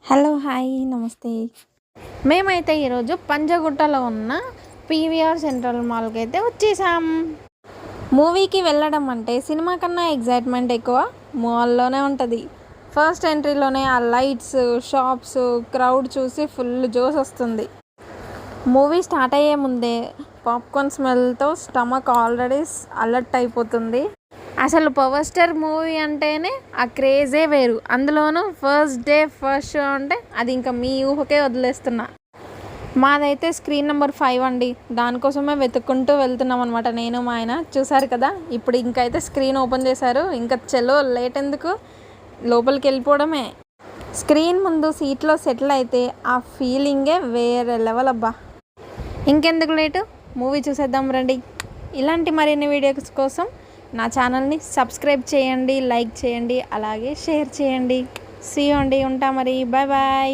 Hello hi నమస్తే. మేమైతే ఈరోజు పంజగుట్టలో ఉన్న పీవీఆర్ సెంట్రల్ మాల్కి అయితే వచ్చేసాం. మూవీకి వెళ్ళడం అంటే సినిమా కన్నా ఎగ్జైట్మెంట్ ఎక్కువ మాల్లోనే ఉంటుంది. ఫస్ట్ ఎంట్రీలోనే ఆ లైట్స్, షాప్స్, క్రౌడ్ చూసి ఫుల్ జోస్ వస్తుంది. మూవీ స్టార్ట్ అయ్యే ముందే పాప్కార్న్ స్మెల్తో స్టమక్ ఆల్రెడీ అలర్ట్ అయిపోతుంది. అసలు పవర్ స్టార్ మూవీ అంటేనే ఆ క్రేజే వేరు. అందులోనూ ఫస్ట్ డే ఫస్ట్ షో అంటే అది ఇంకా మీ ఊహకే వదిలేస్తున్నా. మాదైతే స్క్రీన్ నెంబర్ 5 అండి. దానికోసమే వెతుక్కుంటూ వెళ్తున్నాం అనమాట నేను మా ఆయన. చూసారు కదా, ఇప్పుడు ఇంకైతే స్క్రీన్ ఓపెన్ చేశారు. ఇంకా చలో లేట్ ఎందుకు, లోపలికి వెళ్ళిపోవడమే. స్క్రీన్ ముందు సీట్లో సెటిల్ అయితే ఆ ఫీలింగే వేరే లెవెల్ అబ్బా. ఇంకెందుకు లేటు, మూవీ చూసేద్దాం రండి. ఇలాంటి మరిన్ని వీడియోస్ కోసం నా ఛానల్ని సబ్స్క్రైబ్ చేయండి, లైక్ చేయండి, అలాగే షేర్ చేయండి. సీ యూ అండి, ఉంటా మరి, బాయ్ బాయ్.